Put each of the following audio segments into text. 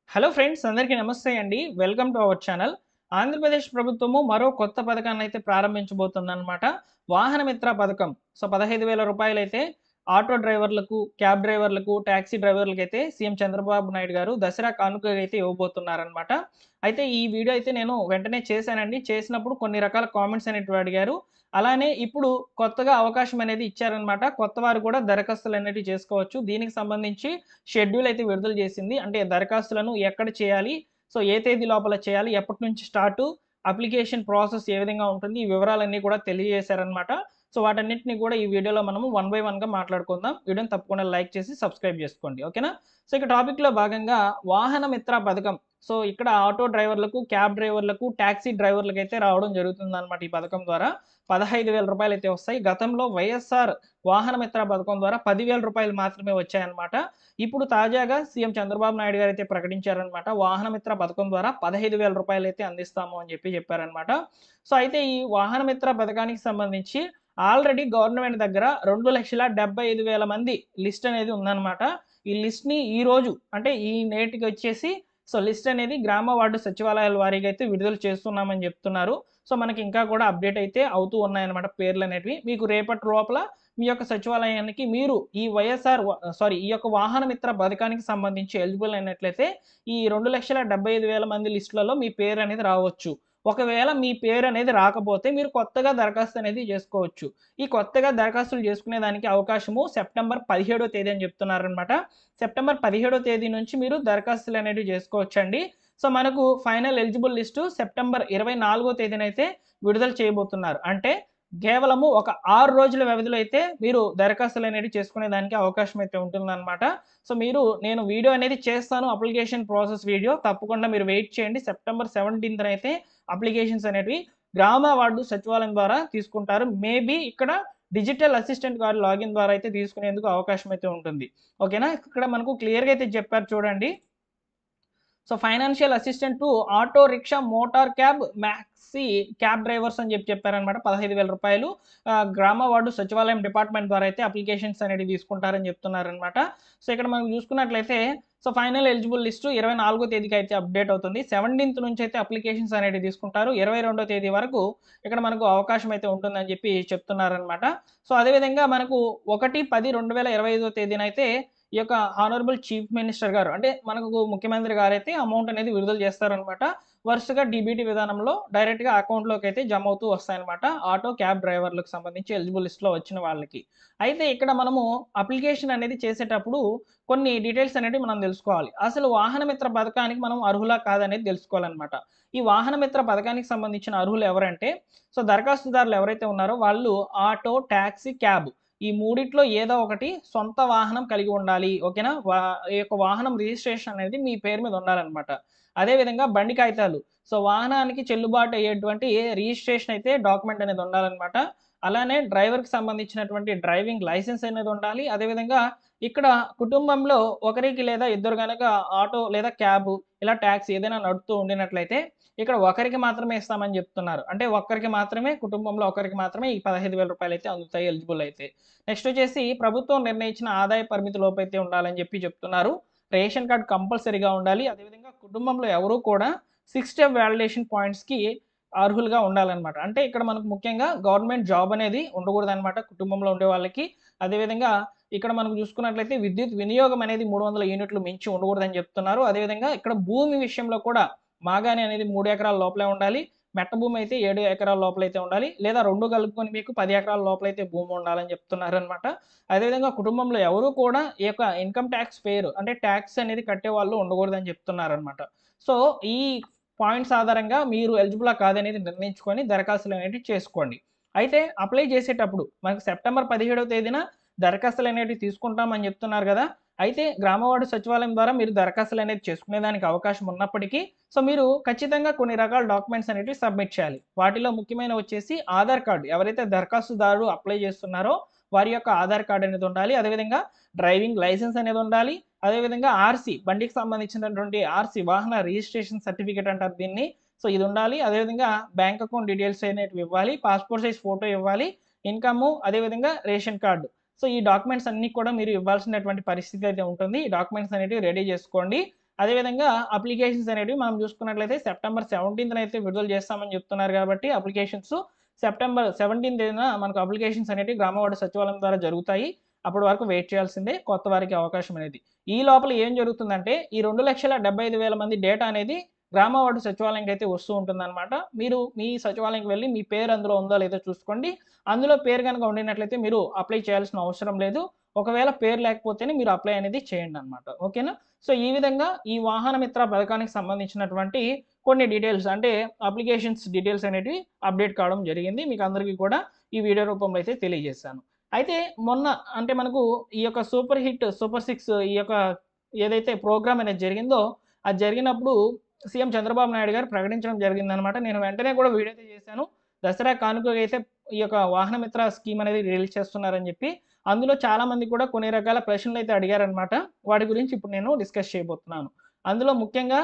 Hello friends, అందరికీ నమస్తే అండి. Welcome to our channel. Andhra Pradesh ప్రభుత్వము మరో కొత్త పథకాన్నైతే ప్రారంభించబోతుందన్నమాట. వాహన మిత్ర పథకం. సో, రూ. 15,000 ఆటో డ్రైవర్లకు, క్యాబ్ డ్రైవర్లకు, టాక్సీ డ్రైవర్లకైతే సీఎం చంద్రబాబు నాయుడు గారు దసరా కానుకగా అయితే ఇవ్వబోతున్నారన్నమాట. అయితే ఈ వీడియో అయితే నేను వెంటనే చేశానండి. చేసినప్పుడు కొన్ని రకాల కామెంట్స్ అనేటివి అడిగారు. అలానే ఇప్పుడు కొత్తగా అవకాశం అనేది ఇచ్చారన్నమాట. కొత్తవారు కూడా దరఖాస్తులనేటివి చేసుకోవచ్చు. దీనికి సంబంధించి షెడ్యూల్ అయితే విడుదల చేసింది. అంటే దరఖాస్తులను ఎక్కడ చేయాలి? సో, ఏ తేదీ లోపల చేయాలి? ఎప్పటి నుంచి స్టార్టు? అప్లికేషన్ ప్రాసెస్ ఏ విధంగా ఉంటుంది? ఈ వివరాలన్నీ కూడా తెలియజేశారనమాట. సో, వాటన్నిటిని కూడా ఈ వీడియోలో మనము వన్ బై వన్‌గా మాట్లాడుకుందాం. వీడియోని తప్పకుండా లైక్ చేసి సబ్స్క్రైబ్ చేసుకోండి. ఓకేనా? సో, ఇక టాపిక్‌లో భాగంగా వాహన మిత్ర పథకం. సో, ఇక్కడ ఆటో డ్రైవర్లకు, క్యాబ్ డ్రైవర్లకు, టాక్సీ డ్రైవర్లకైతే రావడం జరుగుతుందనమాట ఈ పథకం ద్వారా. రూ. 15,000 అయితే వస్తాయి. గతంలో వైఎస్ఆర్ వాహన మిత్ర పథకం ద్వారా రూ. 10,000 మాత్రమే వచ్చాయన్నమాట. ఇప్పుడు తాజాగా సీఎం చంద్రబాబు నాయుడు గారైతే ప్రకటించారనమాట. వాహన మిత్ర పథకం ద్వారా రూ. 15,000 అయితే అందిస్తాము అని చెప్పారనమాట. సో, అయితే ఈ వాహన మిత్ర పథకానికి సంబంధించి ఆల్రెడీ గవర్నమెంట్ దగ్గర 2,75,000 మంది లిస్ట్ అనేది ఉందన్నమాట. ఈ లిస్ట్‌ని ఈరోజు అంటే ఈ నేటికి వచ్చేసి సో, లిస్ట్ అనేది గ్రామ వార్డు సచివాలయాల వారీగా అయితే విడుదల చేస్తున్నామని చెప్తున్నారు. సో, మనకి ఇంకా కూడా అప్డేట్ అయితే అవుతూ ఉన్నాయన్నమాట పేర్లనేటివి. మీకు రేపటి లోపల మీ యొక్క సచివాలయానికి మీరు ఈ ఈ యొక్క వాహన మిత్ర పథకానికి సంబంధించి ఎలిజిబుల్ అయినట్లయితే ఈ 2,75,000 మంది లిస్టులలో మీ పేరు అనేది రావచ్చు. ఒకవేళ మీ పేరు అనేది రాకపోతే మీరు కొత్తగా దరఖాస్తు అనేది చేసుకోవచ్చు. ఈ కొత్తగా దరఖాస్తులు చేసుకునే దానికి అవకాశము సెప్టెంబర్ 17వ తేదీ అని చెప్తున్నారనమాట. సెప్టెంబర్ 17వ తేదీ నుంచి మీరు దరఖాస్తులు అనేటివి చేసుకోవచ్చండి. సో, మనకు ఫైనల్ ఎలిజిబుల్ లిస్టు సెప్టెంబర్ 24వ తేదీనైతే విడుదల చేయబోతున్నారు. అంటే కేవలము ఒక 6 రోజుల వ్యవధిలో అయితే మీరు దరఖాస్తులనేవి చేసుకునే దానికి అవకాశం అయితే ఉంటుందనమాట. సో, నేను వీడియో అనేది చేస్తాను, అప్లికేషన్ ప్రాసెస్ వీడియో. తప్పకుండా మీరు వెయిట్ చేయండి. సెప్టెంబర్ 17న అయితే అప్లికేషన్స్ అనేటివి గ్రామ వార్డు సచివాలయం ద్వారా తీసుకుంటారు. మేబీ ఇక్కడ డిజిటల్ అసిస్టెంట్ గారి లాగిన్ ద్వారా అయితే తీసుకునేందుకు అవకాశం అయితే ఉంటుంది. ఓకేనా? ఇక్కడ మనకు క్లియర్‌గా అయితే చెప్పారు చూడండి. So, financial assistant to auto rickshaw, motor cab, maxi cab drivers అని చెప్పారనమాట. రూ. 15,000 గ్రామ వార్డు సచివాలయం డిపార్ట్మెంట్ ద్వారా అయితే అప్లికేషన్స్ అనేవి తీసుకుంటారని చెప్తున్నారనమాట. సో, ఇక్కడ మనం చూసుకున్నట్లయితే సో, ఫైనల్ ఎలిజిబుల్ లిస్టు 24వ తేదీకి అయితే అప్డేట్ అవుతుంది. 17థ్ నుంచి అయితే అప్లికేషన్స్ అనేవి తీసుకుంటారు. 22వ తేదీ వరకు ఇక్కడ మనకు అవకాశం అయితే ఉంటుందని చెప్తున్నారనమాట. సో, అదేవిధంగా మనకు 1/10/2025 తేదీనైతే ఈ యొక్క హానరబుల్ చీఫ్ మినిస్టర్ గారు అంటే మనకు ముఖ్యమంత్రి గారైతే అమౌంట్ అనేది విడుదల చేస్తారనమాట. వరుసగా డీబీటీ విధానంలో డైరెక్ట్‌గా అకౌంట్‌లోకి అయితే జమ అవుతూ వస్తాయన్నమాట. ఆటో, క్యాబ్ డ్రైవర్‌లకు సంబంధించి ఎలిజిబుల్ లిస్ట్‌లో వచ్చిన వాళ్ళకి. అయితే ఇక్కడ మనము అప్లికేషన్ అనేది చేసేటప్పుడు కొన్ని డీటెయిల్స్ అనేటివి మనం తెలుసుకోవాలి. అసలు వాహన మిత్ర పథకానికి మనం అర్హులా కాదనేది తెలుసుకోవాలన్నమాట. ఈ వాహన మిత్ర పథకానికి సంబంధించిన అర్హులు ఎవరంటే సో, దరఖాస్తుదారులు ఎవరైతే ఉన్నారో వాళ్ళు ఆటో, టాక్సీ, క్యాబ్ ఈ మూడిట్లో ఏదో ఒకటి సొంత వాహనం కలిగి ఉండాలి. ఓకేనా? ఈ యొక్క వాహనం రిజిస్ట్రేషన్ అనేది మీ పేరు మీద ఉండాలనమాట. అదేవిధంగా బండి కాగితాలు. సో, వాహనానికి చెల్లుబాటు అయ్యేటువంటి రిజిస్ట్రేషన్ అయితే డాక్యుమెంట్ అనేది ఉండాలనమాట. అలానే డ్రైవర్‌కి సంబంధించినటువంటి డ్రైవింగ్ లైసెన్స్ అనేది ఉండాలి. అదేవిధంగా ఇక్కడ కుటుంబంలో ఒకరికి లేదా ఇద్దరు గనక ఆటో లేదా క్యాబ్ ఇలా టాక్సీ ఏదైనా నడుపుతూ ఉండినట్లయితే ఇక్కడ ఒకరికి మాత్రమే ఇస్తామని చెప్తున్నారు. అంటే ఒక్కరికి మాత్రమే కుటుంబంలో ఒకరికి మాత్రమే ఈ రూ. 15,000 అయితే అందుతాయి ఎలిజిబుల్ అయితే. నెక్స్ట్ వచ్చేసి ప్రభుత్వం నిర్ణయించిన ఆదాయ పరిమితి లోపైతే ఉండాలని చెప్తున్నారు. రేషన్ కార్డ్ కంపల్సరీగా ఉండాలి. అదేవిధంగా కుటుంబంలో ఎవరు కూడా 6 స్టెప్ వాలిడేషన్ పాయింట్స్‌కి అర్హులుగా ఉండాలన్నమాట. అంటే ఇక్కడ మనకు ముఖ్యంగా గవర్నమెంట్ జాబ్ అనేది ఉండకూడదన్నమాట కుటుంబంలో ఉండే వాళ్ళకి. అదేవిధంగా ఇక్కడ మనకు చూసుకున్నట్లయితే విద్యుత్ వినియోగం అనేది 300 యూనిట్లు మించి ఉండకూడదని చెప్తున్నారు. అదేవిధంగా ఇక్కడ భూమి విషయంలో కూడా మాగాణి అనేది 3 ఎకరాల లోపలే ఉండాలి. మెట్ట భూమి అయితే 7 ఎకరాల లోపలైతే ఉండాలి. లేదా 2 కలుపుకొని మీకు 10 ఎకరాల లోపలైతే భూమి ఉండాలని చెప్తున్నారనమాట. అదేవిధంగా కుటుంబంలో ఎవరు కూడా ఈ యొక్క ఇన్‌కమ్ టాక్స్ పేయరు అంటే టాక్స్ అనేది కట్టేవాళ్ళు ఉండకూడదని చెప్తున్నారనమాట. సో, ఈ పాయింట్స్ ఆధారంగా మీరు ఎలిజిబులా కాదనేది నిర్ణయించుకొని దరఖాస్తులనేటివి చేసుకోండి. అయితే అప్లై చేసేటప్పుడు మనకు సెప్టెంబర్ 17వ తేదీన దరఖాస్తులనేటివి తీసుకుంటామని చెప్తున్నారు గదా! అయితే గ్రామ వార్డు సచివాలయం ద్వారా మీరు దరఖాస్తులనేది చేసుకునేదానికి అవకాశం ఉన్నప్పటికీ సో, మీరు ఖచ్చితంగా కొన్ని రకాల డాక్యుమెంట్స్ అనేటివి సబ్మిట్ చేయాలి. వాటిలో ముఖ్యమైనవి వచ్చేసి ఆధార్ కార్డ్. ఎవరైతే దరఖాస్తుదారుడు అప్లై చేస్తున్నారో వారి యొక్క ఆధార్ కార్డ్ అనేది ఉండాలి. అదేవిధంగా డ్రైవింగ్ లైసెన్స్ అనేది ఉండాలి. అదేవిధంగా ఆర్‌సీ బండికి సంబంధించినటువంటి ఆర్‌సీ వాహన రిజిస్ట్రేషన్ సర్టిఫికేట్ అంటారు దీన్ని. సో, ఇది ఉండాలి. అదేవిధంగా బ్యాంక్ అకౌంట్ డీటెయిల్స్ అనేటివి ఇవ్వాలి. పాస్‌పోర్ట్ సైజ్ ఫోటో ఇవ్వాలి. ఇన్‌కము అదేవిధంగా రేషన్ కార్డ్. సో, ఈ డాక్యుమెంట్స్ అన్నీ కూడా మీరు ఇవ్వాల్సినటువంటి పరిస్థితి అయితే ఉంటుంది. ఈ డాక్యుమెంట్స్ అనేటివి రెడీ చేసుకోండి. అదేవిధంగా అప్లికేషన్స్ అనేటివి మనం చూసుకున్నట్లయితే సెప్టెంబర్ 17న అయితే విడుదల చేస్తామని చెప్తున్నారు కాబట్టి అప్లికేషన్స్ సెప్టెంబర్ 17న మనకు అప్లికేషన్స్ అనేటివి గ్రామ వార్డు సచివాలయం ద్వారా జరుగుతాయి. అప్పటి వరకు వెయిట్ చేయాల్సిందే కొత్త వారికి అవకాశం అనేది. ఈ లోపల ఏం జరుగుతుందంటే ఈ 2,75,000 మంది డేటా అనేది గ్రామ వార్డు సచివాలయంకి అయితే వస్తూ ఉంటుందన్నమాట. మీరు మీ సచివాలయంకి వెళ్ళి మీ పేరు అందులో ఉందో లేదో చూసుకోండి. అందులో పేరు గనుక ఉండినట్లయితే మీరు అప్లై చేయాల్సిన అవసరం లేదు. ఒకవేళ పేరు లేకపోతేనే మీరు అప్లై అనేది చేయండన్నమాట. ఓకేనా? సో, ఈ విధంగా ఈ వాహన మిత్ర పథకానికి సంబంధించినటువంటి కొన్ని డీటెయిల్స్ అంటే అప్లికేషన్స్ డీటెయిల్స్ అనేటివి అప్డేట్ కావడం జరిగింది. మీకు అందరికీ కూడా ఈ వీడియో రూపంలో అయితే తెలియజేశాను. అయితే మొన్న అంటే మనకు ఈ యొక్క సూపర్ హిట్, సూపర్ 6 ఈ యొక్క ఏదైతే ప్రోగ్రామ్ అనేది జరిగిందో, అది జరిగినప్పుడు సీఎం చంద్రబాబు నాయుడు గారు ప్రకటించడం జరిగిందనమాట. నేను వెంటనే కూడా వీడియో అయితే చేశాను. దసరా కానుకగా అయితే ఈ యొక్క వాహన మిత్ర స్కీమ్ అనేది రిలీజ్ చేస్తున్నారని చెప్పి. అందులో చాలామంది కూడా కొన్ని రకాల ప్రశ్నలైతే అడిగారనమాట. వాటి గురించి ఇప్పుడు నేను డిస్కస్ చేయబోతున్నాను. అందులో ముఖ్యంగా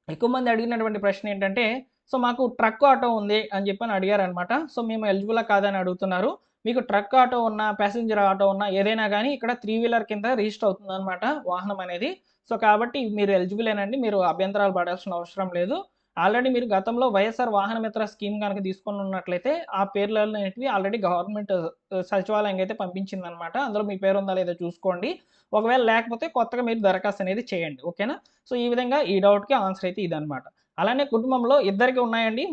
ఎక్కువ మంది అడిగినటువంటి ప్రశ్న ఏంటంటే, సో మాకు ట్రక్ ఆటో ఉంది అని చెప్పని అడిగారనమాట. సో మేము ఎలిజిబులా కాదా అని అడుగుతున్నారు. మీకు ట్రక్ ఆటో ఉన్నా, ప్యాసింజర్ ఆటో ఉన్నా ఏదైనా గానీ ఇక్కడ 3 వీలర్ కింద రిజిస్టర్ అవుతుందనమాట వాహనం అనేది. సో కాబట్టి మీరు ఎలిజిబులేనండి. మీరు అభ్యంతరాలు పడాల్సిన అవసరం లేదు. ఆల్రెడీ మీరు గతంలో వైఎస్ఆర్ వాహన మిత్ర స్కీమ్ గనక తీసుకొని ఉన్నట్లయితే ఆ పేర్లనేటివి ఆల్రెడీ గవర్నమెంట్ సచివాలయంకి అయితే పంపించిందనమాట. అందులో మీ పేరుందా లేదో చూసుకోండి. ఒకవేళ లేకపోతే కొత్తగా మీరు దరఖాస్తు అనేది చేయండి. ఓకేనా? సో, ఈ విధంగా ఈ డౌట్‌కి ఆన్సర్ అయితే ఇదనమాట. అలానే కుటుంబంలో ఇద్దరికి ఉన్నాయండి.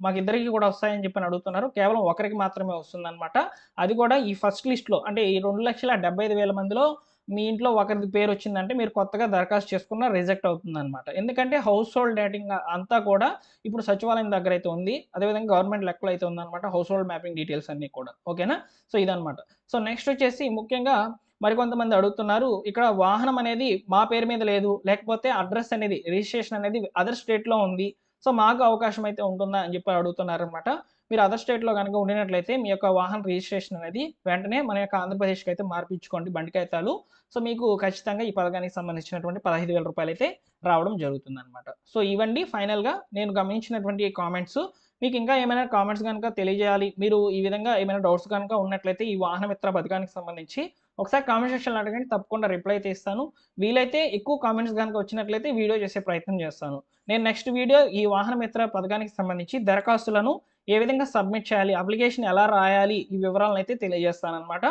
మాకిద్దరికి కూడా వస్తాయని చెప్పని అడుగుతున్నారు. కేవలం ఒకరికి మాత్రమే వస్తుందనమాట. అది కూడా ఈ ఫస్ట్ లిస్ట్‌లో అంటే ఈ 2,75,000 మందిలో మీ ఇంట్లో ఒకరిది పేరొచ్చిందంటే మీరు కొత్తగా దరఖాస్తు చేసుకున్న రిజెక్ట్ అవుతుందనమాట. ఎందుకంటే హౌస్ హోల్డ్ డేటింగ్ అంతా కూడా ఇప్పుడు సచివాలయం దగ్గరైతే ఉంది. అదేవిధంగా గవర్నమెంట్ లెక్కలో అయితే ఉందనమాట. హౌస్ హోల్డ్ మ్యాపింగ్ డీటెయిల్స్ అన్నీ కూడా. ఓకేనా? సో, ఇదనమాట. సో, నెక్స్ట్ వచ్చేసి ముఖ్యంగా మరికొంతమంది అడుగుతున్నారు. ఇక్కడ వాహనం అనేది మా పేరు మీద లేదు. లేకపోతే అడ్రెస్ అనేది రిజిస్ట్రేషన్ అనేది అదర్ స్టేట్‌లో ఉంది. సో, మాకు అవకాశం అయితే ఉంటుందా అని చెప్పి అడుగుతున్నారనమాట. మీరు అదర్ స్టేట్‌లో గనుక ఉండినట్లయితే మీ యొక్క వాహన రిజిస్ట్రేషన్ అనేది వెంటనే మన యొక్క ఆంధ్రప్రదేశ్‌కి అయితే మార్పించుకోండి బండి కాగితాలు. సో, మీకు ఖచ్చితంగా ఈ పథకానికి సంబంధించినటువంటి రూ. 15,000 అయితే రావడం జరుగుతుందనమాట. సో, ఇవండి ఫైనల్‌గా నేను గమనించినటువంటి కామెంట్స్. మీకు ఇంకా ఏమైనా కామెంట్స్ గనుక తెలియజేయాలి. మీరు ఈ విధంగా ఏమైనా డౌట్స్ గనుక ఉన్నట్లయితే ఈ వాహన మిత్ర పథకానికి సంబంధించి ఒకసారి కామెంట్ సెక్షన్‌లో అడగండి. తప్పకుండా రిప్లై అయితే ఇస్తాను. వీలైతే ఎక్కువ కామెంట్స్ గనుక వచ్చినట్లయితే వీడియో చేసే ప్రయత్నం చేస్తాను. నేను నెక్స్ట్ వీడియో ఈ వాహన మిత్ర పథకానికి సంబంధించి దరఖాస్తులను ఏ విధంగా సబ్మిట్ చేయాలి, అప్లికేషన్ ఎలా రాయాలి, ఈ వివరాలనైతే తెలియజేస్తాననమాట.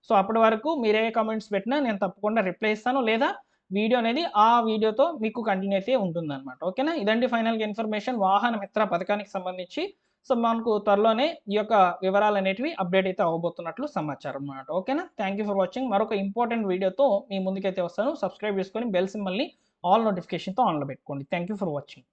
సో, అప్పటి వరకు మీరే కామెంట్స్ పెట్టినా నేను తప్పకుండా రిప్లై ఇస్తాను. లేదా వీడియో అనేది ఆ వీడియోతో మీకు కంటిన్యూ అయితే ఉంటుందనమాట. ఓకేనా? ఇదండి ఫైనల్‌గా ఇన్ఫర్మేషన్ వాహన మిత్ర పథకానికి సంబంధించి. సో, మనకు త్వరలోనే ఈ యొక్క వివరాలనేటివి అప్డేట్ అయితే అవ్వబోతున్నట్లు సమాచారం అన్నమాట. ఓకేనా? Thank you for watching. మరొక ఇంపార్టెంట్ వీడియోతో మీ ముందుకైతే వస్తాను. సబ్స్క్రైబ్ చేసుకొని బెల్ సింబల్‌ని ఆల్ నోటిఫికేషన్‌తో ఆన్‌లో పెట్టుకోండి. Thank you for watching.